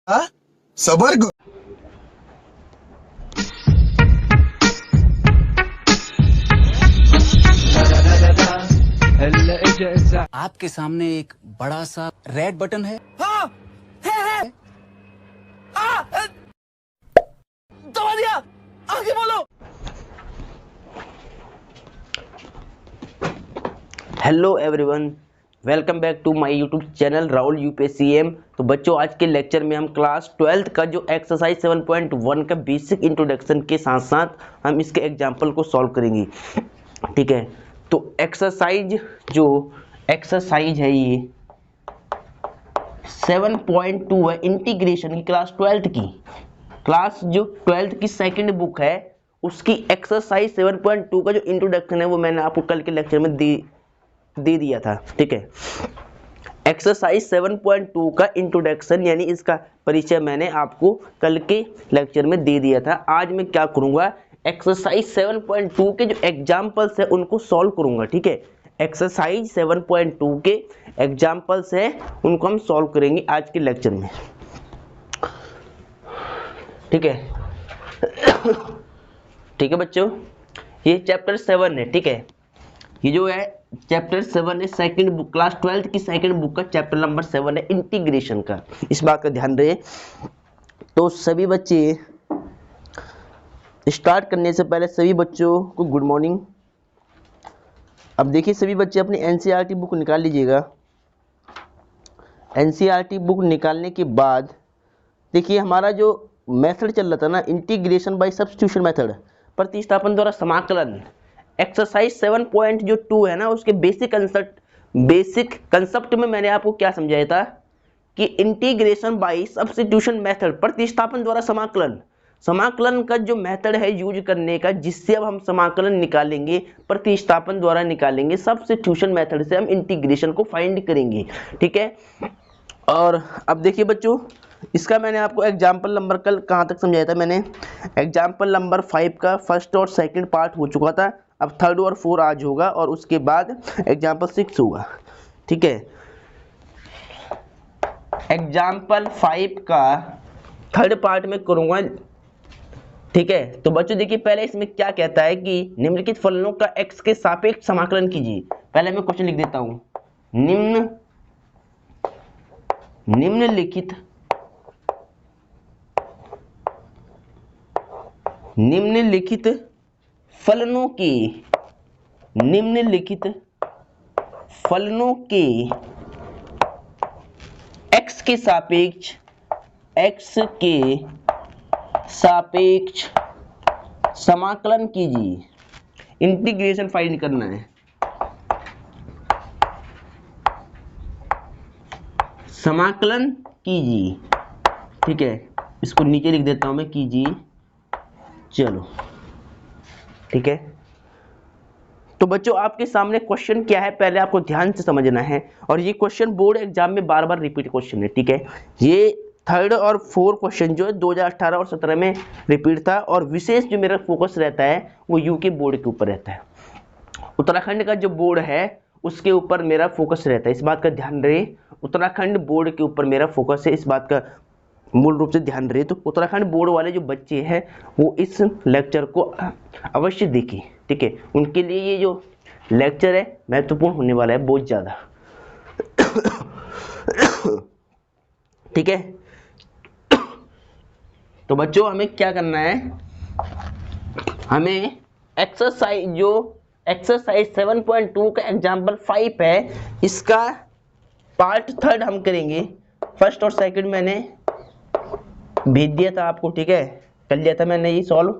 हाँ? सबर करो। आपके सामने एक बड़ा सा रेड बटन है। हाँ, है। दबा दिया, आगे बोलो। Hello everyone, welcome back to my YouTube channel Rahul UPSCM. तो बच्चों, आज के लेक्चर में हम क्लास 12th का जो एक्सरसाइज 7.1 का बेसिक इंट्रोडक्शन के साथ साथ हम इसके एग्जाम्पल को सॉल्व करेंगे। ठीक है, तो एक्सरसाइज है ये 7.2 है, इंटीग्रेशन की क्लास 12th की। क्लास जो 12th की सेकंड बुक है उसकी एक्सरसाइज 7.2 का जो इंट्रोडक्शन है वो मैंने आपको कल के लेक्चर में दे दिया था। ठीक है, एक्सरसाइज 7.2 का इंट्रोडक्शन यानी इसका परिचय मैंने आपको कल के लेक्चर में दे दिया था। आज मैं क्या करूंगा, एक्सरसाइज 7.2 के जो एग्जाम्पल्स है उनको सॉल्व करूंगा। ठीक है, एक्सरसाइज 7.2 के एग्जाम्पल्स है उनको हम सॉल्व करेंगे आज के लेक्चर में। ठीक है ठीक है बच्चों, ये चैप्टर 7 है। ठीक है, ये जो है चैप्टर 7 है, सेकंड बुक, क्लास 12th की सेकंड बुक का चैप्टर नंबर 7 है इंटीग्रेशन का। इस बात का ध्यान रहे। तो सभी बच्चे, स्टार्ट करने से पहले सभी बच्चों को गुड मॉर्निंग। अब देखिए सभी बच्चे अपनी एनसीईआरटी बुक निकाल लीजिएगा। एनसीईआरटी बुक निकालने के बाद देखिए हमारा जो मेथड चल रहा था ना, इंटीग्रेशन बाय सब्स्टिट्यूशन मेथड, प्रतिस्थापन द्वारा समाकलन, एक्सरसाइज 7.2 है ना, उसके बेसिक कंसेप्ट में मैंने आपको क्या समझाया था कि इंटीग्रेशन बाय सब्स्टिट्यूशन मेथड, प्रतिस्थापन द्वारा समाकलन का जो मेथड है यूज करने का, जिससे अब हम समाकलन निकालेंगे, प्रतिस्थापन द्वारा निकालेंगे, सब्स्टिट्यूशन मेथड से हम इंटीग्रेशन को फाइंड करेंगे। ठीक है, और अब देखिए बच्चों, इसका मैंने आपको एग्जाम्पल नंबर कल कहाँ तक समझाया था, मैंने एग्जाम्पल नंबर 5 का फर्स्ट और सेकंड पार्ट हो चुका था। अब थर्ड और 4 आज होगा और उसके बाद एग्जाम्पल 6 होगा। ठीक है, एग्जाम्पल 5 का थर्ड पार्ट में करूंगा। ठीक है, तो बच्चों देखिए पहले इसमें क्या कहता है कि निम्नलिखित फलनों का x के सापेक्ष समाकलन कीजिए। पहले मैं क्वेश्चन लिख देता हूं, निम्नलिखित फलनों के x के सापेक्ष समाकलन कीजिए। इंटीग्रेशन फाइंड करना है, समाकलन कीजिए। ठीक है, इसको नीचे लिख देता हूं मैं, कीजिए। चलो ठीक है, तो बच्चों आपके सामने क्वेश्चन क्या है पहले आपको ध्यान से समझना है, और ये क्वेश्चन बोर्ड एग्जाम में बार बार रिपीट क्वेश्चन है। ठीक है, ये थर्ड और फोर्थ क्वेश्चन जो है 2018 और 17 में रिपीट था, और विशेष जो मेरा फोकस रहता है वो यूके बोर्ड के ऊपर रहता है। उत्तराखंड का जो बोर्ड है उसके ऊपर मेरा फोकस रहता है, इस बात का ध्यान रहे। उत्तराखंड बोर्ड के ऊपर मेरा फोकस है, इस बात का मूल रूप से ध्यान रहे। तो उत्तराखंड बोर्ड वाले जो बच्चे हैं वो इस लेक्चर को अवश्य देखें। ठीक है, उनके लिए ये जो लेक्चर है महत्वपूर्ण होने वाला है बहुत ज़्यादा। ठीक है, तो बच्चों हमें क्या करना है, हमें एक्सरसाइज 7.2 का एग्जाम्पल 5 है, इसका पार्ट थर्ड हम करेंगे। फर्स्ट और सेकंड मैंने भेज दिया था आपको। ठीक है, कर लिया था मैंने ये सॉल्व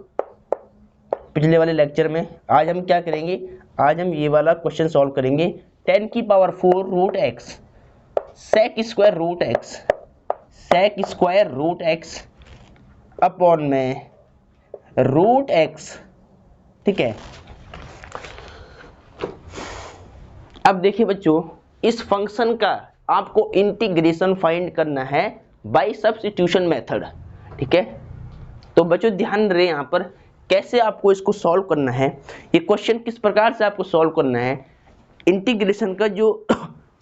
पिछले वाले लेक्चर में। आज हम क्या करेंगे, आज हम ये वाला क्वेश्चन सॉल्व करेंगे। 10 की power 4 root x sec square root x upon में रूट एक्स। ठीक है, अब देखिए बच्चों, इस फंक्शन का आपको इंटीग्रेशन फाइंड करना है बाय सब्स्टिट्यूशन मेथड। ठीक है, तो बच्चों ध्यान रहे यहाँ पर कैसे आपको इसको सॉल्व करना है, ये क्वेश्चन किस प्रकार से आपको सॉल्व करना है। इंटीग्रेशन का जो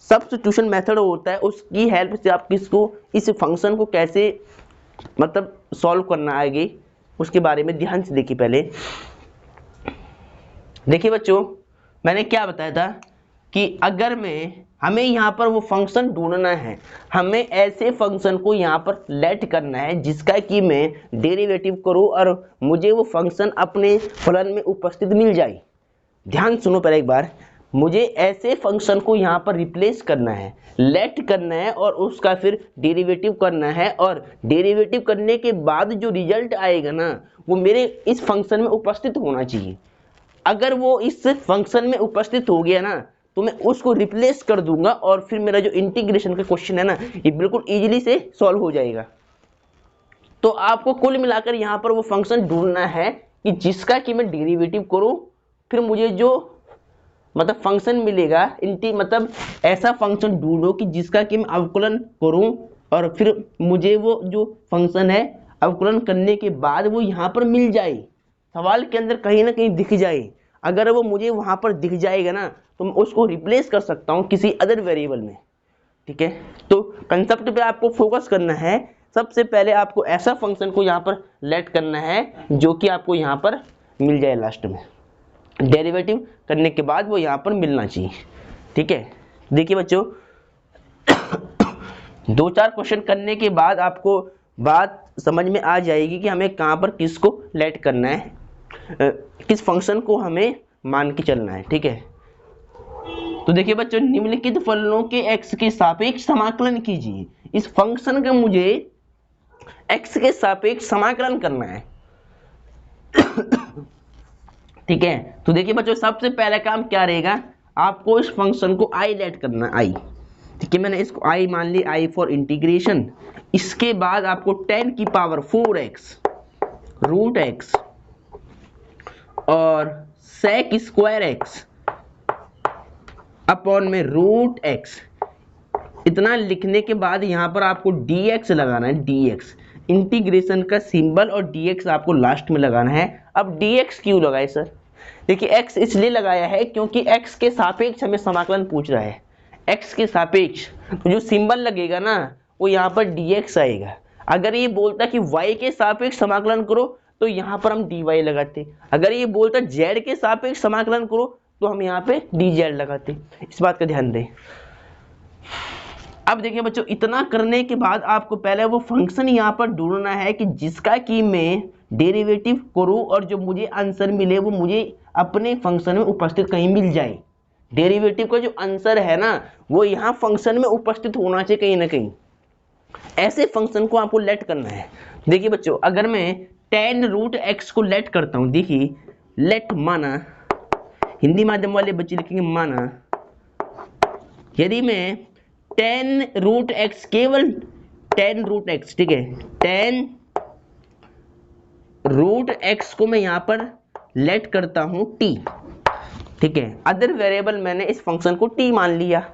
सब्स्टिट्यूशन मेथड होता है, उसकी हेल्प से आप किसको, इस फंक्शन को कैसे मतलब सॉल्व करना आगे, उसके बारे में ध्यान से देखिए। पहले देखिए बच्चों, मैंने क्या बताया था कि अगर हमें यहाँ पर वो फंक्शन ढूंढना है, हमें ऐसे फंक्शन को यहाँ पर लेट करना है जिसका कि मैं डेरिवेटिव करूँ और मुझे वो फंक्शन अपने फलन में उपस्थित मिल जाए। ध्यान सुनो पहले एक बार, मुझे ऐसे फंक्शन को यहाँ पर रिप्लेस करना है, लेट करना है और उसका फिर डेरिवेटिव करना है, और डेरिवेटिव करने के बाद जो रिजल्ट आएगा ना वो मेरे इस फंक्शन में उपस्थित होना चाहिए। अगर वो इस फंक्शन में उपस्थित हो गया ना तो मैं उसको रिप्लेस कर दूंगा और फिर मेरा जो इंटीग्रेशन का क्वेश्चन है ना ये बिल्कुल इजीली से सॉल्व हो जाएगा। तो आपको कुल मिलाकर यहाँ पर वो फंक्शन ढूंढना है कि जिसका कि मैं डेरिवेटिव करूँ, फिर मुझे जो मतलब फंक्शन मिलेगा मतलब ऐसा फंक्शन ढूंढो कि जिसका कि मैं अवकलन करूँ और फिर मुझे वो जो फंक्शन है अवकलन करने के बाद वो यहाँ पर मिल जाए, सवाल के अंदर कहीं ना कहीं दिख जाए। अगर वो मुझे वहाँ पर दिख जाएगा ना तो मैं उसको रिप्लेस कर सकता हूँ किसी अदर वेरिएबल में। ठीक है, तो कंसेप्ट पे आपको फोकस करना है। सबसे पहले आपको ऐसा फंक्शन को यहाँ पर लेट करना है जो कि आपको यहाँ पर मिल जाए, लास्ट में डेरिवेटिव करने के बाद वो यहाँ पर मिलना चाहिए। ठीक है, देखिए बच्चों, 2-4 क्वेश्चन करने के बाद आपको बात समझ में आ जाएगी कि हमें कहाँ पर किसको लेट करना है, किस फंक्शन को हमें मान के चलना है। ठीक है, तो देखिए बच्चों, निम्नलिखित फलनों के x के सापेक्ष समाकलन कीजिए। इस फंक्शन का मुझे x के सापेक्ष समाकलन करना है। ठीक है, तो देखिए बच्चों, सबसे पहला काम क्या रहेगा, आपको इस फंक्शन को i लेट करना है, i। ठीक है, मैंने इसको i मान ली, i फॉर इंटीग्रेशन। इसके बाद आपको 10 की पावर 4x रूट x और sec स्क्वायर x अपॉन में रूट x, इतना लिखने के बाद यहाँ पर आपको dx लगाना है, dx इंटीग्रेशन का सिंबल और dx आपको लास्ट में लगाना है। अब dx क्यों लगाए सर? देखिए x इसलिए लगाया है क्योंकि x के सापेक्ष हमें समाकलन पूछ रहा है, x के सापेक्ष, तो जो सिंबल लगेगा ना वो यहाँ पर dx आएगा। अगर ये बोलता कि y के सापेक्ष समाकलन करो तो यहाँ पर हम dy लगाते, अगर ये बोलता z के सापेक्ष समाकलन करो तो हम यहाँ पे dz लगाते। इस बात का ध्यान दें। अब देखिए बच्चों, इतना करने के बाद आपको पहले वो फंक्शन यहाँ पर ढूंढना है कि जिसका कि मैं डेरिवेटिव करूँ और जो मुझे आंसर मिले वो मुझे अपने फंक्शन में उपस्थित कहीं मिल जाए। डेरिवेटिव का जो आंसर है ना वो यहाँ फंक्शन में उपस्थित होना चाहिए कहीं ना कहीं। ऐसे फंक्शन को आपको लेट करना है। देखिए बच्चों, अगर मैं 10 रूट x को लेट करता हूँ, देखिए लेट माना, हिंदी माध्यम वाले बच्चे लिखेंगे माना, यदि मैं 10 रूट x, केवल 10 रूट x, ठीक है, 10 रूट x को मैं यहाँ पर लेट करता हूँ t। ठीक है, अदर वेरिएबल मैंने इस फंक्शन को t मान लिया।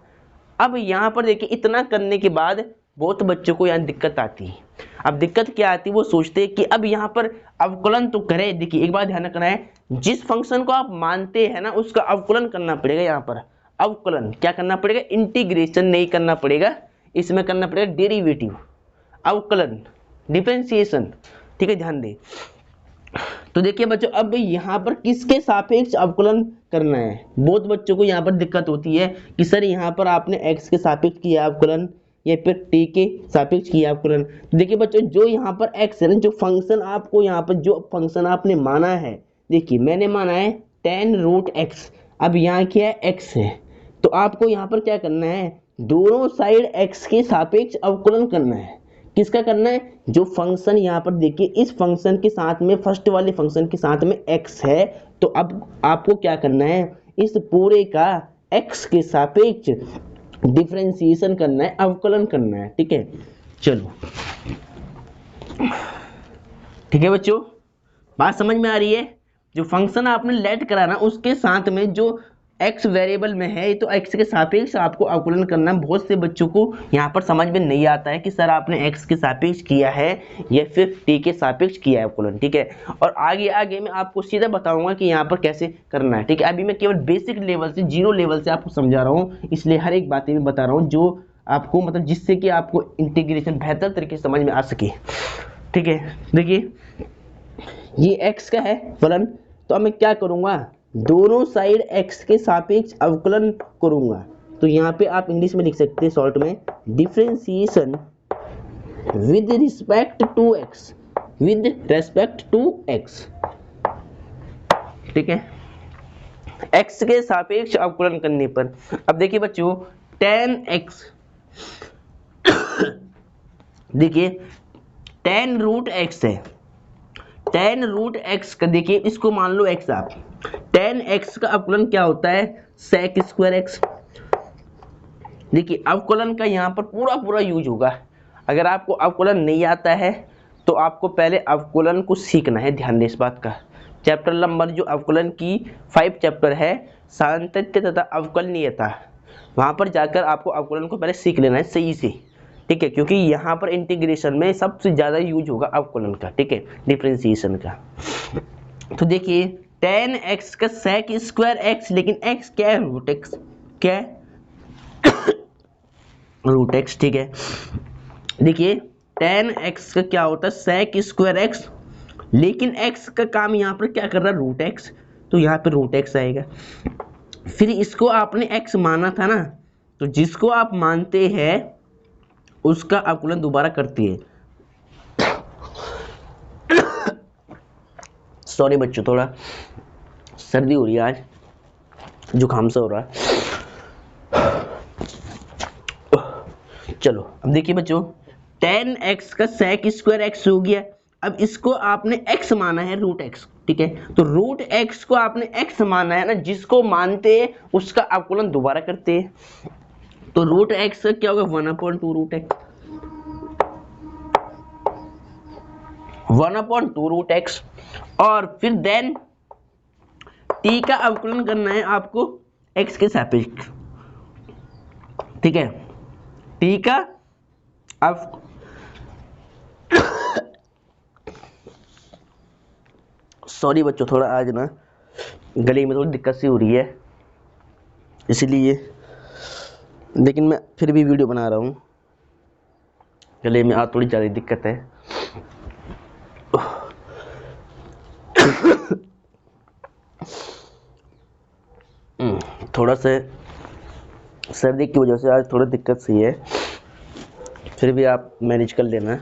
अब यहाँ पर देखिए, इतना करने के बाद बहुत बच्चों को यहाँ दिक्कत आती है। अब दिक्कत क्या आती है, वो सोचते हैं कि अब यहाँ पर अवकलन तो करें। देखिए एक बात ध्यान रखना है, जिस फंक्शन को आप मानते हैं ना उसका अवकलन करना पड़ेगा। यहाँ पर अवकलन क्या करना पड़ेगा, इंटीग्रेशन नहीं करना पड़ेगा, इसमें करना पड़ेगा डेरिवेटिव, अवकलन, डिफरेंशिएशन। ठीक है, ध्यान दें। तो देखिए बच्चों, अब यहाँ पर किसके सापेक्ष अवकलन करना है। बहुत बच्चों को यहाँ पर दिक्कत होती है कि सर यहाँ पर आपने x के सापेक्ष किया अवकलन या फिर t के सापेक्ष किया अवकलन। तो देखिए बच्चों, जो यहाँ पर x है ना, जो फंक्शन आपको यहाँ पर जो फंक्शन आपने माना है, देखिए मैंने माना है 10 रूट x, अब यहाँ क्या है x है, तो आपको यहाँ पर क्या करना है, दोनों साइड x के सापेक्ष अवकलन करना है। किसका करना है, जो फंक्शन यहाँ पर देखिए इस फंक्शन के साथ में, फर्स्ट वाले फंक्शन के साथ में x है, तो अब आपको क्या करना है, इस पूरे का x के सापेक्ष डिफरेंशिएशन करना है, अवकलन करना है। ठीक है, चलो ठीक है बच्चों, बात समझ में आ रही है। जो फंक्शन आपने लेट करा ना उसके साथ में जो एक्स वेरिएबल में है तो एक्स के सापेक्ष आपको अवकलन करना। बहुत से बच्चों को यहाँ पर समझ में नहीं आता है कि सर आपने एक्स के सापेक्ष किया है या फिर टी के सापेक्ष किया है अवकलन, ठीक है। और आगे आगे मैं आपको सीधा बताऊंगा कि यहाँ पर कैसे करना है, ठीक है। अभी मैं केवल बेसिक लेवल से, जीरो लेवल से आपको समझा रहा हूँ, इसलिए हर एक बातें मैं बता रहा हूँ जो आपको मतलब जिससे कि आपको इंटीग्रेशन बेहतर तरीके से समझ में आ सके, ठीक है। देखिए ये एक्स का है फलन, तो अब मैं क्या करूँगा, दोनों साइड x के सापेक्ष अवकलन करूंगा। तो यहाँ पे आप इंग्लिश में लिख सकते हैं शॉर्ट में, differentiation with respect to x, with respect to x, ठीक है, x के सापेक्ष अवकलन करने पर। अब देखिए बच्चों tan x देखिए tan रूट x है, tan रूट x का देखिए इसको मान लो x आप, tan x का अवकलन क्या होता है, sec स्क्वायर x। देखिए अवकलन का यहाँ पर पूरा पूरा यूज होगा। अगर आपको अवकलन नहीं आता है तो आपको पहले अवकलन को सीखना है, ध्यान दें इस बात का। चैप्टर नंबर जो अवकलन की 5 चैप्टर है, सातत्य तथा अवकलनीयता, वहाँ पर जाकर आपको अवकलन को पहले सीख लेना है सही से, ठीक है, क्योंकि यहाँ पर इंटीग्रेशन में सबसे ज़्यादा यूज होगा अवकलन का, ठीक है, डिफरेंशिएशन का। तो देखिए tan x का sec स्क्वायर x, लेकिन x क्या है, रूट x, क्या है रूट x, ठीक है। देखिए tan x का क्या होता है, sec स्क्वायर x, लेकिन x का काम यहाँ पर क्या कर रहा है, रूट x, तो यहाँ पे रूट x आएगा। फिर इसको आपने x माना था ना, तो जिसको आप मानते हैं उसका अवकलन दोबारा करती है। सॉरी बच्चों, थोड़ा सर्दी हो रही है आज, जुकाम सा हो रहा है। चलो अब देखिए बच्चों tan x का sec स्क्वायर x हो गया। अब इसको आपने x माना है, रूट x, ठीक है। तो रूट x को आपने x माना है ना, जिसको मानते हैं उसका अवकलन दोबारा करते हैं। तो रूट x का क्या होगा, 1/2 रूट x, 1/2 रूट x। और फिर देन t का अवकलन करना है आपको x के सापेक्ष, ठीक है। t का अब सॉरी बच्चों, थोड़ा आज ना गले में थोड़ी दिक्कत सी हो रही है इसीलिए, लेकिन मैं फिर भी वीडियो बना रहा हूँ। गले में आज थोड़ी ज़्यादा दिक्कत है। थोड़ा सा सर्दी की वजह से आज थोड़ा दिक्कत सी है, फिर भी आप मैनेज कर लेना।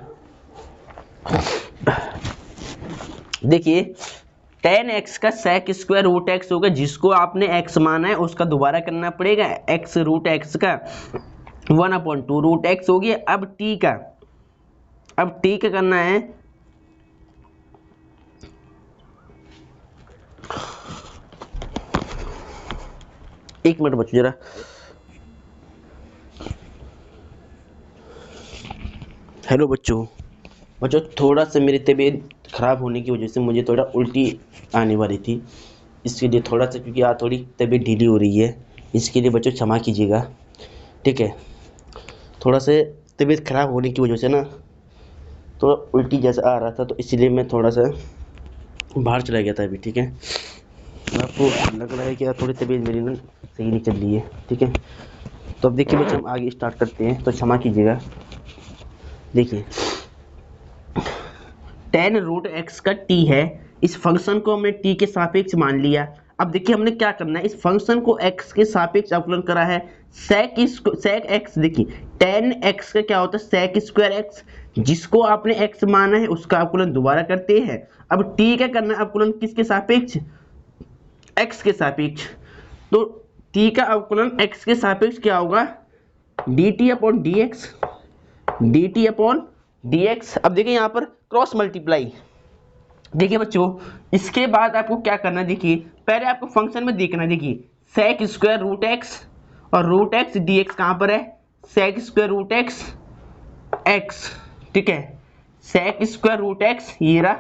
देखिए tan x का sec स्क्वायर रूट x होगा, जिसको आपने x माना है उसका दोबारा करना पड़ेगा, x रूट x का 1/2 रूट x हो गया। अब t का करना है, एक मिनट बच्चों जरा, हेलो बच्चों थोड़ा सा मेरी तबीयत ख़राब होने की वजह से मुझे थोड़ा उल्टी आने वाली थी, इसके लिए थोड़ा सा, क्योंकि आज थोड़ी तबीयत ढीली हो रही है, इसके लिए बच्चों क्षमा कीजिएगा, ठीक है। थोड़ा सा तबीयत ख़राब होने की वजह से ना थोड़ा उल्टी जैसा आ रहा था, तो इसीलिए मैं थोड़ा सा बाहर चला गया था अभी, ठीक है। आपको लग रहा है कि यार थोड़ी तबीयत मेरी ना सही नहीं चल रही है, ठीक है। तो अब देखिए बच्चों हम आगे स्टार्ट करते हैं, तो क्षमा कीजिएगा। देखिए tan रूट x का t है, इस फंक्शन को हमने t के सापेक्ष मान लिया। अब देखिए हमने क्या करना है, इस फंक्शन को x के सापेक्ष अवकलन करा है, sec x। देखिए tan x का क्या होता है, sec स्क्वायर x, जिसको आपने x माना है उसका अवकलन दोबारा करते हैं। अब t का करना है अवकलन किसके सापेक्ष, x के सापेक्ष। तो t का अवकलन x के सापेक्ष क्या होगा, dt अपॉन dx। अब देखिए यहाँ पर क्रॉस मल्टीप्लाई। देखिए बच्चों इसके बाद आपको क्या करना है, देखिए पहले आपको फंक्शन में देखना है। देखिए sec स्क्वायर रूट x और रूट x dx कहाँ पर है, sec स्क्वायर रूट x, ठीक है, sec स्क्वायर रूट x ये रहा,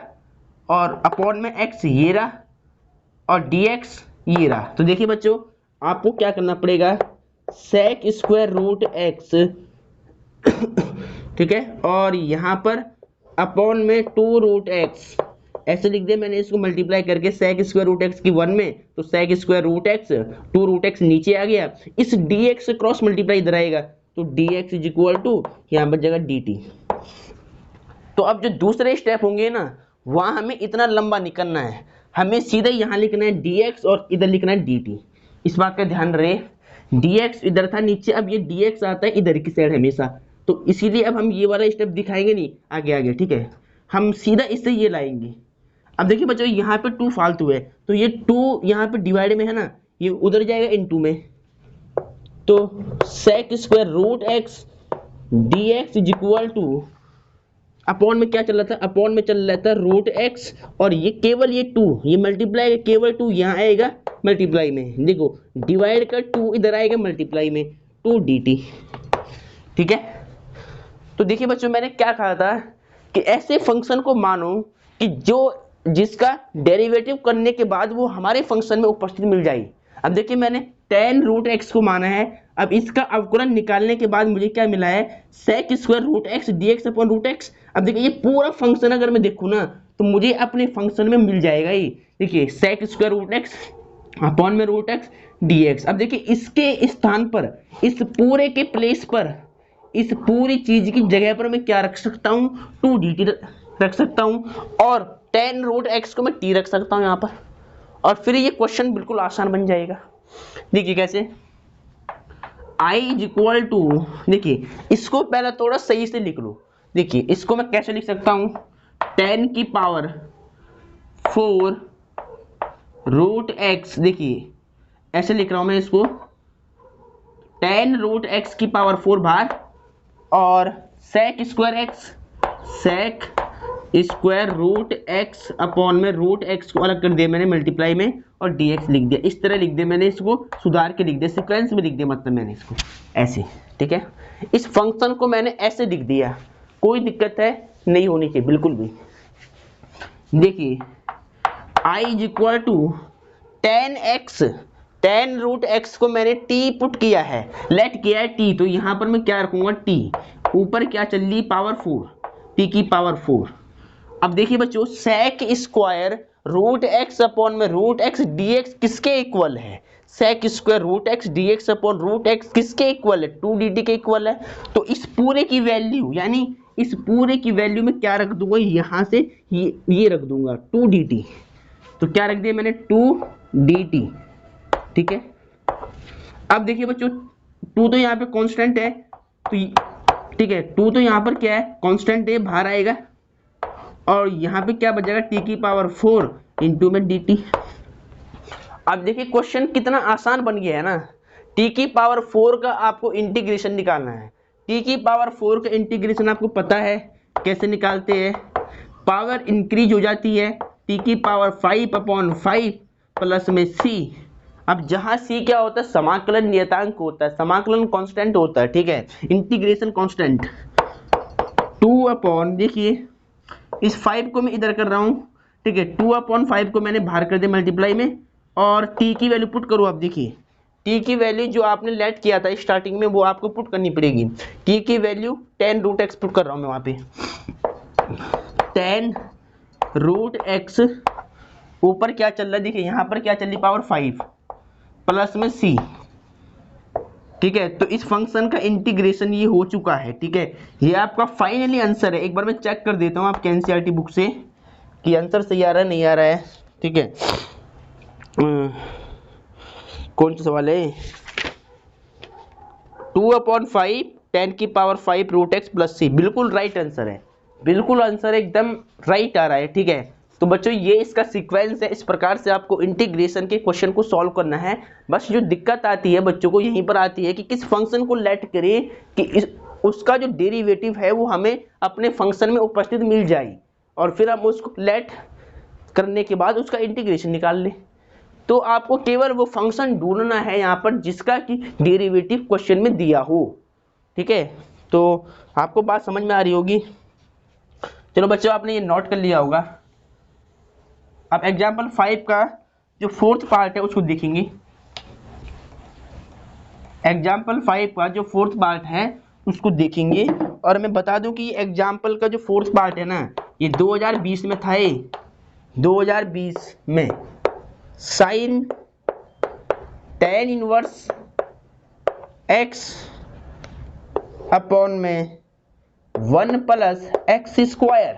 और अपॉन में x ये रहा, और dx ये रहा। तो देखिए बच्चों आपको क्या करना पड़ेगा, सेक स्क्वायर रूट एक्स, ठीक है, और यहाँ पर अपॉन में 2 रूट एक्स, ऐसे लिख दिया मैंने इसको मल्टीप्लाई करके सेक स्क्वायर रूट एक्स की 1 में, तो sec square root x 2 root x नीचे आ गया, इस dx से क्रॉस मल्टीप्लाई इधर आएगा, तो dx इज इक्वल टू यहाँ पर जगह dt। तो अब जो दूसरे स्टेप होंगे ना, वहां हमें इतना लंबा निकलना है, हमें सीधा यहाँ लिखना है dx और इधर लिखना है dt। इस बात का ध्यान रहे, dx इधर था नीचे, अब ये dx आता है इधर की साइड हमेशा, तो इसीलिए अब हम ये वाला स्टेप दिखाएंगे नहीं आगे आगे, ठीक है, हम सीधा इससे ये लाएंगे। अब देखिए बच्चों यहाँ पे 2 फालतू है, तो ये 2 यहाँ पे डिवाइड में है ना, ये उधर जाएगा इनटू में, तो sec square root x dx is equal to, upon में क्या चल रहा था, अपॉन में चल रहा था रूट एक्स, और ये केवल ये 2 ये मल्टीप्लाई केवल 2 यहाँ आएगा मल्टीप्लाई में, देखो डिवाइड का 2 इधर आएगा मल्टीप्लाई में, 2 dt, ठीक है। तो देखिए बच्चों मैंने क्या कहा था कि ऐसे फंक्शन को मानो कि जिसका डेरिवेटिव करने के बाद वो हमारे फंक्शन में उपस्थित मिल जाए। अब देखिए मैंने tan रूट एक्स को माना है, अब इसका अवकलन निकालने के बाद मुझे क्या मिला है, sec square root x dx upon root x. अब देखिए ये पूरा फंक्शन अगर मैं देखूँ ना, तो मुझे अपने फंक्शन में मिल जाएगा ये, देखिए sec square root x upon में रूट एक्स dx। अब देखिए इसके स्थान पर, इस पूरे के प्लेस पर, इस पूरी चीज की जगह पर मैं क्या रख सकता हूँ, 2 dt रख सकता हूँ, और tan रूट एक्स को मैं t रख सकता हूँ यहाँ पर, और फिर ये क्वेश्चन बिल्कुल आसान बन जाएगा। देखिए कैसे, i इज इक्वल टू, देखिए इसको पहले थोड़ा सही से लिख लो, देखिए इसको मैं कैसे लिख सकता हूँ, 10 की पावर 4 रूट एक्स, देखिए ऐसे लिख रहा हूँ मैं इसको, 10 रूट एक्स की पावर 4 बार, और sec square x, sec square root x upon में रूट एक्स को अलग कर दिया मैंने मल्टीप्लाई में, और dx लिख दिया, इस तरह लिख दिया मैंने, इसको सुधार के लिख दिया, सीक्वेंस में लिख दिया, मतलब मैंने इसको ऐसे, ठीक है। इस फंक्शन को मैंने ऐसे लिख दिया, कोई दिक्कत है नहीं होनी चाहिए बिल्कुल भी। देखिए i is equal to 10x, 10 root x को मैंने t पुट किया है, लेट किया है t, तो यहाँ पर मैं क्या रखूंगा t, ऊपर क्या चल रही पावर 4, t की पावर 4। अब देखिए बच्चों sec square root x upon में रूट एक्स dx किसके इक्वल है, sec square root x dx upon root x किसके इक्वल है, 2 dt के इक्वल है। तो इस पूरे की वैल्यू, यानी इस पूरे की वैल्यू में क्या रख दूंगा, यहाँ से ये रख दूंगा 2 dt, तो क्या रख दिया मैंने 2 dt, ठीक है। अब देखिए बच्चों 2 तो यहाँ पे कांस्टेंट है, तो ठीक है 2 तो यहाँ पर क्या है, कांस्टेंट है, बाहर आएगा, और यहाँ पे क्या बचेगा, t की पावर 4 इंटू में dt। अब देखिए क्वेश्चन कितना आसान बन गया है ना, t की पावर 4 का आपको इंटीग्रेशन निकालना है, t की पावर 4 का इंटीग्रेशन आपको पता है कैसे निकालते हैं, पावर इंक्रीज हो जाती है, t की पावर 5 अपॉन 5 प्लस में c। अब जहां c क्या होता है, समाकलन नियतांक होता है, समाकलन कांस्टेंट होता है, ठीक है, इंटीग्रेशन कांस्टेंट 2 अपॉन, देखिए इस 5 को मैं इधर कर रहा हूं, ठीक है, 2 अपॉन 5 को मैंने बाहर कर दिया मल्टीप्लाई में, और t की वैल्यू पुट करो। अब देखिए t की वैल्यू जो आपने लेट किया था स्टार्टिंग में वो आपको पुट करनी पड़ेगी, t की वैल्यू 10 रूट एक्स पुट कर रहा हूं मैं वहां पे, 10 रूट एक्स, ऊपर क्या चल रहा है, देखिए यहाँ पर क्या चल रही पावर 5 प्लस में c, ठीक है। तो इस फंक्शन का इंटीग्रेशन ये हो चुका है, ठीक है, ये आपका फाइनली आंसर है। एक बार मैं चेक कर देता हूँ आपके एनसीईआरटी बुक से कि आंसर सही आ रहा है नहीं आ रहा है, ठीक है। कौन सा सवाल है, 2 अपॉन 5 10 की पावर 5 रूट एक्स प्लस सी, बिल्कुल राइट आंसर है, बिल्कुल आंसर एकदम राइट आ रहा है, ठीक है। तो बच्चों ये इसका सीक्वेंस है, इस प्रकार से आपको इंटीग्रेशन के क्वेश्चन को सॉल्व करना है। बस जो दिक्कत आती है बच्चों को यहीं पर आती है कि किस फंक्शन को लेट करें कि उसका जो डेरिवेटिव है वो हमें अपने फंक्शन में उपस्थित मिल जाए, और फिर हम उसको लेट करने के बाद उसका इंटीग्रेशन निकाल लें। तो आपको केवल वो फंक्शन ढूंढना है यहाँ पर जिसका कि डेरिवेटिव क्वेश्चन में दिया हो, ठीक है। तो आपको बात समझ में आ रही होगी। चलो बच्चों आपने ये नोट कर लिया होगा। अब एग्जाम्पल 5 का जो 4th पार्ट है उसको देखेंगे। एग्जाम्पल 5 का जो फोर्थ पार्ट है उसको देखेंगे। और मैं बता दूं कि ये एग्जाम्पल का जो फोर्थ पार्ट है ना, ये 2020 में था। ये 2020 में sine tan inverse x upon में 1 प्लस एक्स स्क्वायर।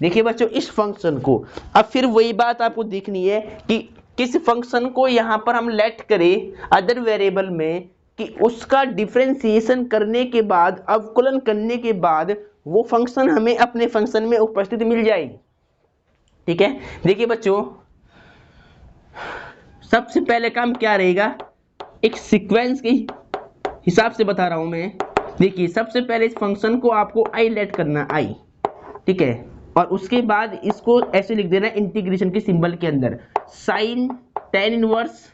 देखिए बच्चों इस फंक्शन को, अब फिर वही बात आपको देखनी है कि किस फंक्शन को यहाँ पर हम लेट करें अदर वेरिएबल में, कि उसका डिफरेंशिएशन करने के बाद, अवकलन करने के बाद वो फंक्शन हमें अपने फंक्शन में उपस्थित मिल जाएगी। ठीक है, देखिए बच्चों सबसे पहले काम क्या रहेगा, एक सीक्वेंस के हिसाब से बता रहा हूं मैं। देखिए सबसे पहले इस फंक्शन को आपको आई लेट करना, आई, ठीक है, और उसके बाद इसको ऐसे लिख देना इंटीग्रेशन के सिंबल के अंदर, sine tan inverse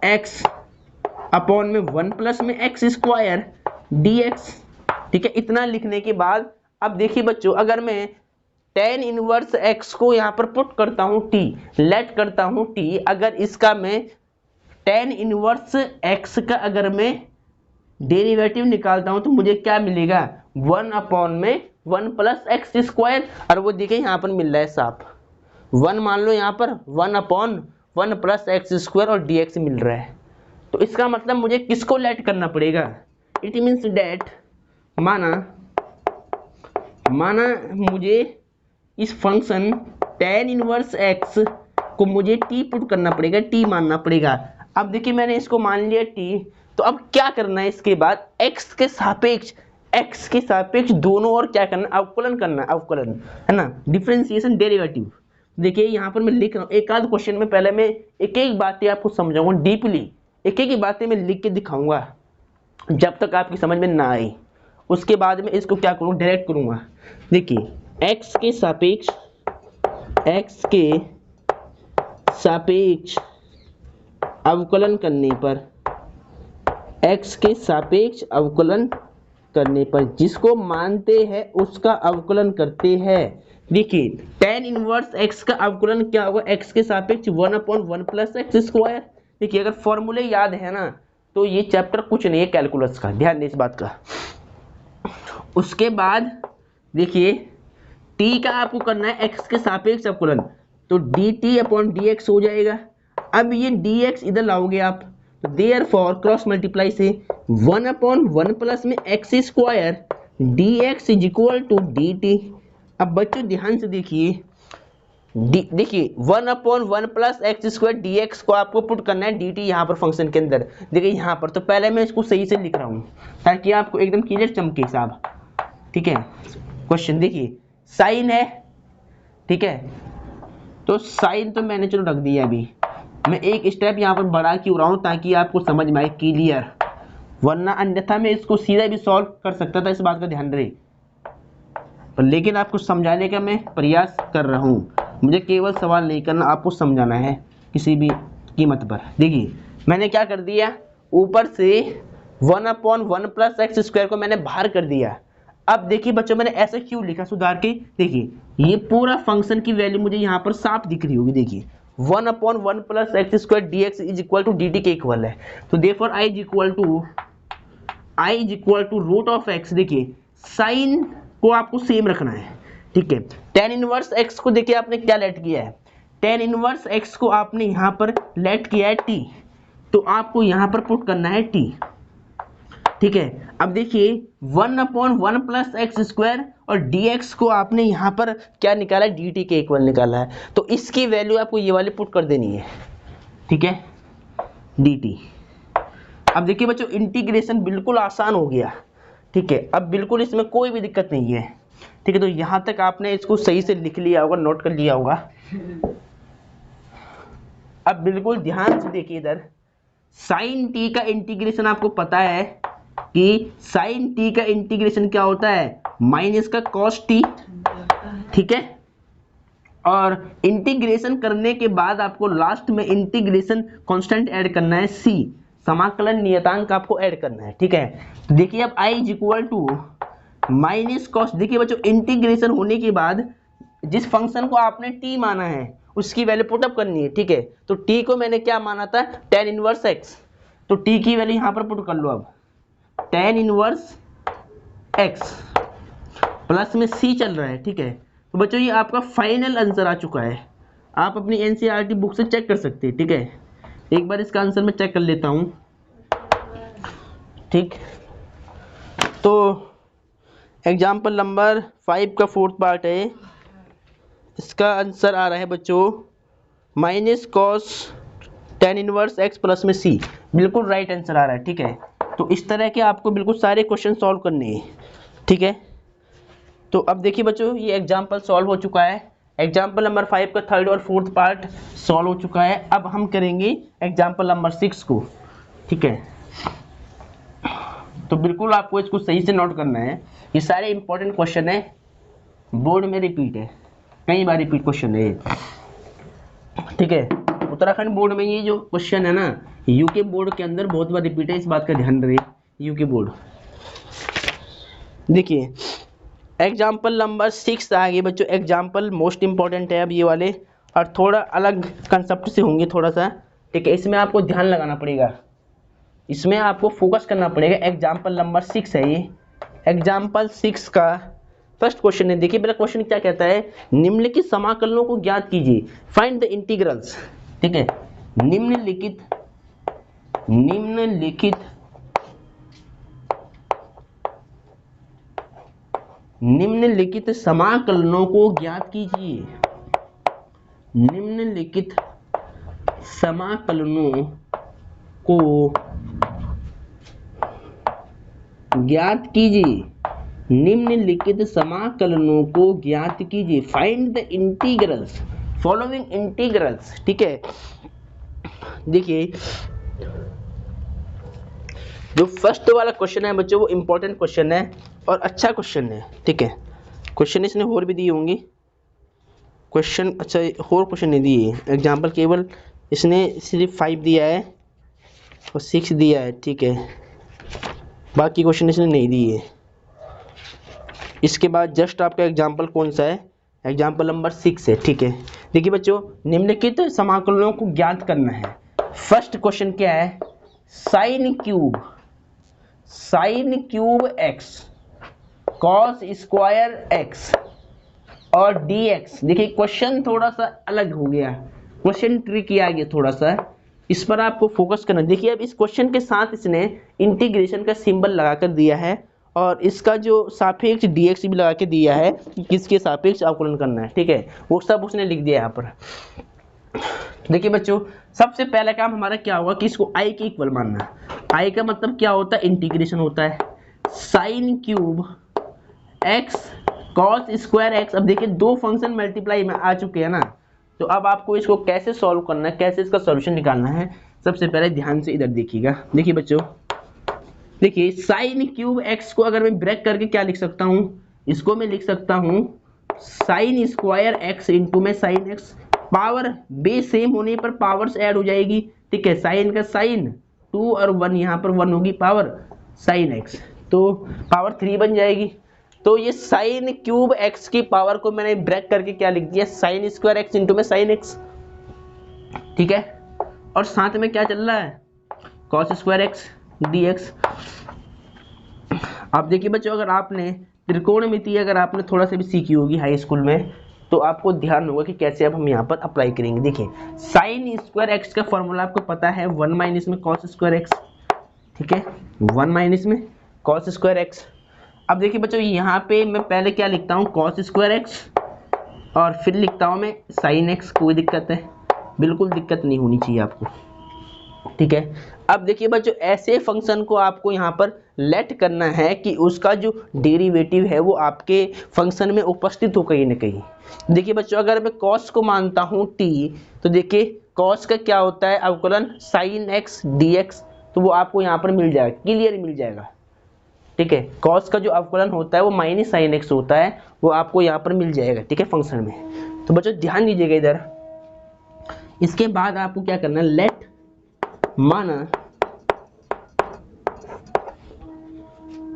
x upon में 1 प्लस में एक्स स्क्वायर dx। ठीक है, इतना लिखने के बाद अब देखिए बच्चों, अगर मैं tan इनवर्स x को यहाँ पर पुट करता हूँ t, लेट करता हूँ t, अगर इसका मैं tan इनवर्स x का अगर मैं डेरिवेटिव निकालता हूँ तो मुझे क्या मिलेगा, 1 अपॉन में 1 प्लस एक्स स्क्वायर। और वो देखिए यहाँ पर मिल रहा है साफ 1, मान लो यहाँ पर 1 अपॉन 1 प्लस एक्स स्क्वायर और dx मिल रहा है। तो इसका मतलब मुझे किसको लेट करना पड़ेगा, इट मीन्स डेट, माना मुझे इस फंक्शन tan इनवर्स x को मुझे t पुट करना पड़ेगा, t मानना पड़ेगा। अब देखिए मैंने इसको मान लिया t, तो अब क्या करना है, इसके बाद x के सापेक्ष दोनों और क्या करना, अवकलन करना, अवकलन है ना, डिफरेंशिएशन डेरिवेटिव। देखिए यहाँ पर मैं लिख रहा हूँ, एक आध क्वेश्चन में पहले मैं एक एक बातें आपको समझाऊंगा डीपली, एक एक ही बातें मैं लिख के दिखाऊंगा जब तक आपकी समझ में ना आए। उसके बाद में इसको क्या करूँ, डायरेक्ट करूँगा। देखिए x के सापेक्ष अवकलन करने पर, x के सापेक्ष अवकलन करने पर जिसको मानते हैं उसका अवकलन करते हैं। देखिए tan इनवर्स x का अवकलन क्या होगा, x के सापेक्ष 1 अपॉन 1 प्लस एक्स स्क्वायर। देखिए अगर फॉर्मूले याद है ना तो ये चैप्टर कुछ नहीं है कैलकुलस का, ध्यान दें इस बात का। उसके बाद देखिए t का आपको करना है x के सापेक्ष अवकलन, तो dt अपॉन dx हो जाएगा। अब ये dx इधर लाओगे आप, तो देयरफॉर क्रॉस मल्टीप्लाई से 1 अपॉन 1 प्लस में x square dx is equal to dt। अब बच्चों ध्यान से देखिए, देखिए 1 upon 1 plus x square dx को आपको पुट करना है dt यहाँ पर फंक्शन के अंदर। देखिए यहाँ पर तो पहले मैं इसको सही से लिख रहा हूँ ताकि आपको एकदम क्लियर चमके साहब। ठीक है, क्वेश्चन देखिए साइन है, ठीक है, तो साइन तो मैंने चलो रख दिया। अभी मैं एक स्टेप यहाँ पर बढ़ा क्यों रहा हूँ ताकि आपको समझ में आए क्लियर, वरना अन्यथा मैं इसको सीधा भी सॉल्व कर सकता था, इस बात का ध्यान रहे, पर लेकिन आपको समझाने का मैं प्रयास कर रहा हूँ। मुझे केवल सवाल नहीं करना, आपको समझाना है किसी भी कीमत पर। देखिए मैंने क्या कर दिया, ऊपर से 1 अपॉन 1 प्लस एक्स स्क्वायर को मैंने बाहर कर दिया। अब देखिए बच्चों मैंने ऐसे क्यों लिखा सुधार के, देखिए ये पूरा फंक्शन की वैल्यू मुझे यहाँ पर साफ दिख रही होगी। देखिए 1 upon 1 plus x square dx is equal to dt के इक्वल है, तो therefore i is equal to root of x। देखिए साइन को आपको सेम रखना है, ठीक है। tan इनवर्स x को देखिए आपने क्या लेट किया है, tan इनवर्स x को आपने यहाँ पर लेट किया है t, तो आपको यहाँ पर पुट करना है t, ठीक है। अब देखिए 1 अपॉन 1 प्लस एक्स स्क्वायर और dx को आपने यहाँ पर क्या निकाला है, dt के इक्वल निकाला है, तो इसकी वैल्यू आपको ये वाली पुट कर देनी है, ठीक है, dt। अब देखिए बच्चों इंटीग्रेशन बिल्कुल आसान हो गया, ठीक है, अब बिल्कुल इसमें कोई भी दिक्कत नहीं है, ठीक है। तो यहाँ तक आपने इसको सही से लिख लिया होगा, नोट कर लिया होगा। अब बिल्कुल ध्यान से देखिए इधर, साइन t का इंटीग्रेशन आपको पता है कि साइन t का इंटीग्रेशन क्या होता है, माइनस का cos t, ठीक है। और इंटीग्रेशन करने के बाद आपको लास्ट में इंटीग्रेशन कांस्टेंट ऐड करना है c, समाकलन नियतांक आपको ऐड करना है, ठीक है। तो देखिए अब i is equal to minus cos, देखिए बच्चों इंटीग्रेशन होने के बाद जिस फंक्शन को आपने t माना है उसकी वैल्यू पुटअप करनी है, ठीक है। तो t को मैंने क्या माना था, tan इनवर्स x, तो टी की वैल्यू यहाँ पर पुट कर लो। अब tan इनवर्स x प्लस में c चल रहा है, ठीक है। तो बच्चों ये आपका फाइनल आंसर आ चुका है। आप अपनी एनसीईआरटी बुक से चेक कर सकते हैं, ठीक है। एक बार इसका आंसर मैं चेक कर लेता हूँ, ठीक। तो एग्जाम्पल नंबर 5 का 4th पार्ट है, इसका आंसर आ रहा है बच्चों minus cos tan inverse x plus में c। बिल्कुल राइट आंसर आ रहा है, ठीक है। तो इस तरह के आपको बिल्कुल सारे क्वेश्चन सॉल्व करने हैं, ठीक है। तो अब देखिए बच्चों ये एग्जाम्पल सॉल्व हो चुका है। एग्जाम्पल नंबर 5 का 3rd और 4th पार्ट सॉल्व हो चुका है। अब हम करेंगे एग्जाम्पल नंबर 6 को, ठीक है। तो बिल्कुल आपको इसको सही से नोट करना है। ये सारे इंपॉर्टेंट क्वेश्चन है, बोर्ड में रिपीट है, कई बार रिपीट क्वेश्चन है, ठीक है। उत्तराखंड बोर्ड में ये जो क्वेश्चन है ना, यूके बोर्ड के अंदर बहुत बार रिपीट है, इस बात का ध्यान रहे। यूके बोर्ड देखिए एग्जाम्पल नंबर 6 आगे बच्चों। एग्जाम्पल मोस्ट इंपॉर्टेंट है अब ये वाले, और थोड़ा अलग कंसेप्ट से होंगे थोड़ा सा, ठीक है। इसमें आपको ध्यान लगाना पड़ेगा, इसमें आपको फोकस करना पड़ेगा। एग्जाम्पल नंबर 6 है ये। एग्जाम्पल 6 का फर्स्ट क्वेश्चन है, देखिए पहला क्वेश्चन क्या कहता है, निम्नलिखित समाकलनों को ज्ञात कीजिए, फाइंड द इंटीग्रल्स, ठीक है। निम्नलिखित समाकलनों को ज्ञात कीजिए, निम्नलिखित समाकलनों को ज्ञात कीजिए, निम्नलिखित समाकलनों को ज्ञात कीजिए, find the integrals following integrals, ठीक है। देखिए जो फर्स्ट वाला क्वेश्चन है बच्चों वो इंपॉर्टेंट क्वेश्चन है और अच्छा क्वेश्चन है, ठीक है। क्वेश्चन इसने और भी दिए होंगे क्वेश्चन, अच्छा और क्वेश्चन नहीं दिए, एग्जाम्पल केवल इसने सिर्फ 5 दिया है और 6 दिया है, ठीक है। बाकी क्वेश्चन इसने नहीं दिए। इसके बाद जस्ट आपका एग्जाम्पल कौन सा है, एग्जाम्पल नंबर 6 है, ठीक है। देखिए बच्चों निम्नलिखित समाकलनों को ज्ञात करना है। फर्स्ट क्वेश्चन क्या है, sine cube x cos square x और dx। देखिए क्वेश्चन थोड़ा सा अलग हो गया, क्वेश्चन ट्रिकी आ गया थोड़ा सा, इस पर आपको फोकस करना। देखिए अब इस क्वेश्चन के साथ इसने इंटीग्रेशन का सिंबल लगाकर दिया है और इसका जो सापेक्ष dx भी लगा के दिया है कि किसके सापेक्ष अवकलन करना है, ठीक है। वो सब उसने लिख दिया यहाँ पर। देखिए बच्चों सबसे पहला काम हमारा क्या होगा कि इसको i के इक्वल मानना। i का मतलब क्या होता है, इंटीग्रेशन होता है। Sine cube x cos square x। अब देखिए दो फंक्शन मल्टीप्लाई में आ चुके हैं ना, तो अब आपको इसको कैसे सॉल्व करना है, कैसे इसका सॉल्यूशन निकालना है, सबसे पहले ध्यान से इधर देखिएगा। देखिए बच्चों देखिए साइन क्यूब x को अगर मैं ब्रेक करके क्या लिख सकता हूँ, इसको मैं लिख सकता हूँ साइन स्क्वायर x इंटू में sine x। Power base same होने पर पावर्स ऐड हो जाएगी, ठीक है। साइन का साइन 2 और 1 यहाँ पर 1 होगी पावर साइन x, तो पावर 3 बन जाएगी। तो ये साइन क्यूब x की पावर को मैंने ब्रेक करके क्या लिख दिया, साइन स्क्वायर x इंटू में साइन x, ठीक है। और साथ में क्या चल रहा है, कॉस स्क्वायर x dx। आप देखिए बच्चों अगर आपने त्रिकोणमिति अगर आपने थोड़ा सा भी सीखी होगी हाई स्कूल में, तो आपको ध्यान होगा कि कैसे अब हम यहाँ पर अप्लाई करेंगे। देखिए साइन स्क्वायर एक्स का फॉर्मूला आपको पता है 1 माइनस में कॉस स्क्वायर एक्स, ठीक है। 1 माइनस में कॉस स्क्वायर एक्स। अब देखिए बच्चों यहाँ पे मैं पहले क्या लिखता हूँ, कॉस स्क्वायर एक्स और फिर लिखता हूँ मैं साइन एक्स। कोई दिक्कत है, बिल्कुल दिक्कत नहीं होनी चाहिए आपको, ठीक है। अब देखिए बच्चों ऐसे फंक्शन को आपको यहाँ पर लेट करना है कि उसका जो डेरिवेटिव है वो आपके फंक्शन में उपस्थित हो कहीं ना कहीं। देखिए बच्चों अगर मैं कॉस को मानता हूँ t, तो देखिए कॉस का क्या होता है अवकलन साइन x dx, तो वो आपको यहाँ पर मिल जाएगा, क्लियर मिल जाएगा, ठीक है। कॉस का जो अवकलन होता है वो माइनस साइन x होता है, वो आपको यहाँ पर मिल जाएगा, ठीक है, फंक्शन में। तो बच्चों ध्यान दीजिएगा इधर। इसके बाद आपको क्या करना है, लेट माना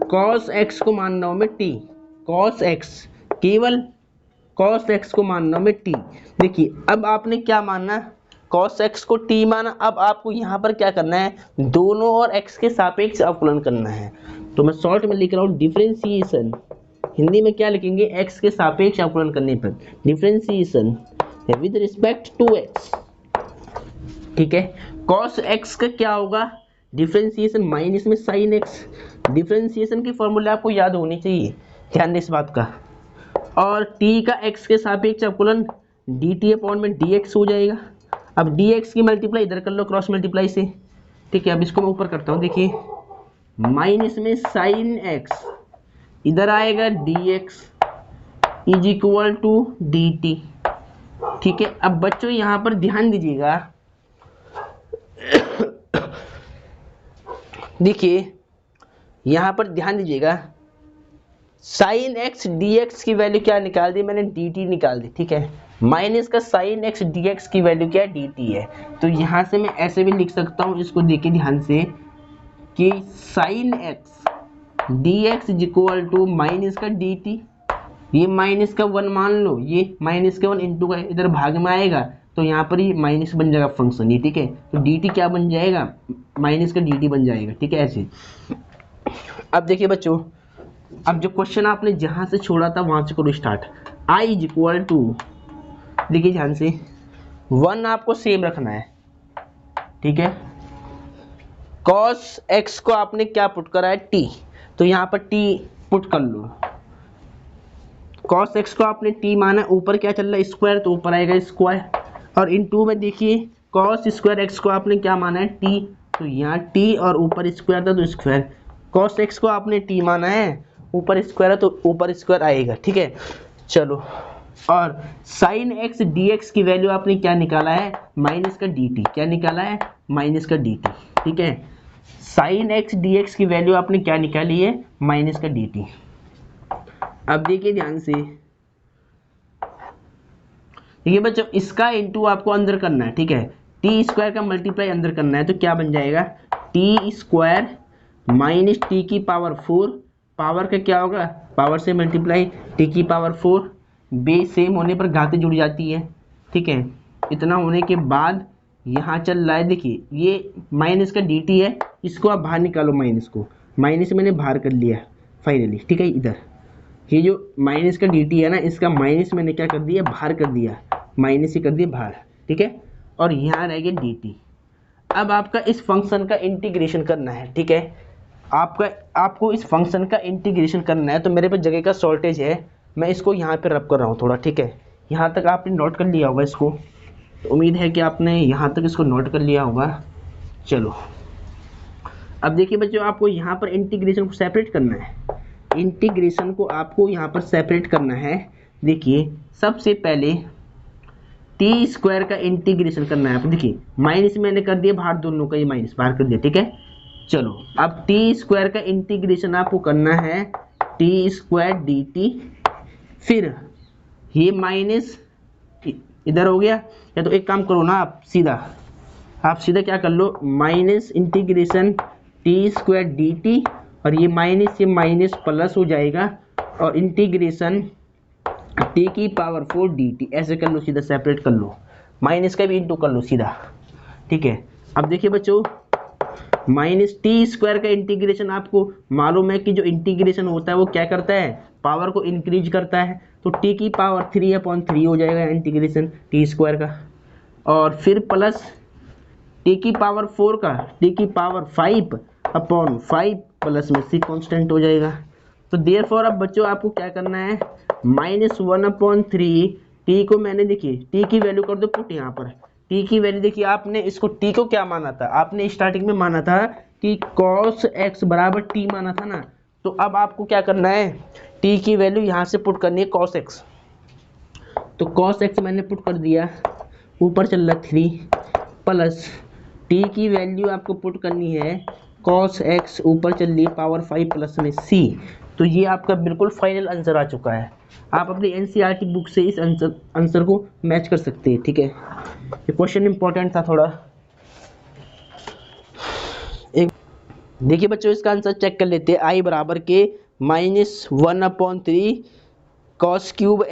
cos x को मान रहा हूं मैं t, cos x केवल cos x को मान रहा हूं मैं t। देखिए अब आपने क्या मानना, cos x को t माना। अब आपको यहाँ पर क्या करना है, दोनों और x के सापेक्ष अवकलन करना है। तो मैं शॉर्ट में लिख रहा हूँ डिफरेंशिएशन, हिंदी में क्या लिखेंगे, x के सापेक्ष अवकलन करने पर differentiation with respect to x। ठीक है, cos x का क्या होगा, डिफरेंशिएशन माइनस में sin x। डिफरेंशिएशन की फॉर्मूला आपको याद होनी चाहिए, ध्यान दें इस बात का। और t का x के सापेक्ष अवकलन dt अपॉन में dx हो जाएगा। अब dx की मल्टीप्लाई इधर कर लो क्रॉस मल्टीप्लाई से। ठीक है, अब इसको मैं ऊपर करता हूँ, देखिए माइनस में sin x इधर आएगा dx is equal to dt। ठीक है, अब बच्चों यहाँ पर ध्यान दीजिएगा, देखिए यहाँ पर ध्यान दीजिएगा, sin x dx की वैल्यू क्या निकाल दी मैंने, dt निकाल दी। ठीक है, माइनस का sin x dx की वैल्यू क्या है, dt है। तो यहाँ से मैं ऐसे भी लिख सकता हूँ, इसको देखिए ध्यान से, कि sin x dx is equal to minus का dt, ये माइनस का 1 मान लो, ये माइनस का 1 इंटू का इधर भाग में आएगा, तो यहाँ पर ये माइनस बन जाएगा फंक्शन ये। ठीक है, तो dt क्या बन जाएगा, माइनस का dt बन जाएगा। ठीक है, ऐसे। अब देखिए बच्चों, अब जो क्वेश्चन आपने जहां से छोड़ा था वहां से करो start. i is equal to, देखिए ध्यान से, 1 आपको सेम रखना है। ठीक है, cos x को आपने क्या पुट करा है, t, तो यहाँ पर t पुट कर लो। cos x को आपने t माना, ऊपर क्या चल रहा है, स्क्वायर, तो ऊपर आएगा स्क्वायर। और इन टू में देखिए cos स्क्वायर x को आपने क्या माना है, t, तो यहाँ t और ऊपर स्क्वायर था तो स्क्वायर। cos x को आपने t माना है, ऊपर स्क्वायर है तो ऊपर स्क्वायर आएगा। ठीक है, चलो। और sin x dx की वैल्यू आपने क्या निकाला है, माइनस का dt। क्या निकाला है, माइनस का dt। ठीक है, sin x dx की वैल्यू आपने क्या निकाली है, माइनस का dt। अब देखिए ध्यान से, देखिए बच्चों, इसका इंटू आपको अंदर करना है। ठीक है, टी स्क्वायर का मल्टीप्लाई अंदर करना है, तो क्या बन जाएगा, टी स्क्वायर माइनस टी की पावर 4, पावर का क्या होगा, पावर से मल्टीप्लाई, टी की पावर 4, बेस सेम होने पर घातें जुड़ जाती है। ठीक है, इतना होने के बाद यहाँ चल रहा है, देखिए ये माइनस का dt है, इसको आप बाहर निकालो, माइनस को, माइनस मैंने बाहर कर लिया फाइनली। ठीक है, इधर ये जो माइनस का dt है ना, इसका माइनस मैंने क्या कर दिया, बाहर कर दिया, माइनस ही कर दिया बाहर। ठीक है, और यहाँ रह गया dt। अब आपका इस फंक्शन का इंटीग्रेशन करना है। ठीक है, आपको इस फंक्शन का इंटीग्रेशन करना है, तो मेरे पास जगह का शॉर्टेज है, मैं इसको यहाँ पे रब कर रहा हूँ थोड़ा। ठीक है, यहाँ तक आपने नोट कर लिया होगा इसको, तो उम्मीद है कि आपने यहाँ तक इसको नोट कर लिया होगा। चलो, अब देखिए बच्चों, आपको यहाँ पर इंटीग्रेशन को सेपरेट करना है, इंटीग्रेशन को आपको यहाँ पर सेपरेट करना है। देखिए सबसे पहले टी स्क्वायर का इंटीग्रेशन करना है। आप देखिए माइनस मैंने कर दिया बाहर, दोनों का ये माइनस बाहर कर दिया। ठीक है, चलो अब टी स्क्वायर का इंटीग्रेशन आपको करना है, टी स्क्वायर डी टी, फिर ये माइनस इधर हो गया, या तो एक काम करो ना, आप सीधा क्या कर लो, minus integration t square d t, और ये माइनस प्लस हो जाएगा, और इंटीग्रेशन टी की पावर 4 डी टी, ऐसे कर लो, सीधा सेपरेट कर लो, माइनस का भी इंटू कर लो सीधा। ठीक है, अब देखिए बच्चों, माइनस टी स्क्वायर का इंटीग्रेशन आपको मालूम है कि जो इंटीग्रेशन होता है वो क्या करता है, पावर को इंक्रीज करता है, तो टी की पावर 3/3 हो जाएगा इंटीग्रेशन टी स्क्वायर का, और फिर प्लस टी की पावर 4 का टी की पावर 5/5 प्लस में सी कांस्टेंट हो जाएगा। तो देयरफॉर अब बच्चों आपको क्या करना है, -1/3 टी को मैंने, देखिए टी की वैल्यू कर दो पुट यहाँ पर, टी की वैल्यू देखिए, आपने इसको टी को क्या माना था, आपने स्टार्टिंग में माना था कि cos x बराबर टी माना था ना, तो अब आपको क्या करना है, टी की वैल्यू यहाँ से पुट करनी है cos x, तो cos x मैंने पुट कर दिया, ऊपर चल रहा 3 प्लस टी की वैल्यू आपको पुट करनी है cos x, ऊपर चल रही पावर 5 प्लस में c। तो ये आपका बिल्कुल फाइनल आंसर आ चुका है। आप अपनी एनसीईआरटी बुक से इस आंसर को मैच कर सकते हैं। ठीक है, ये क्वेश्चन इंपॉर्टेंट था थोड़ा। एक देखिए बच्चों, इसका आंसर चेक कर लेते हैं। i बराबर के -1/3 cos³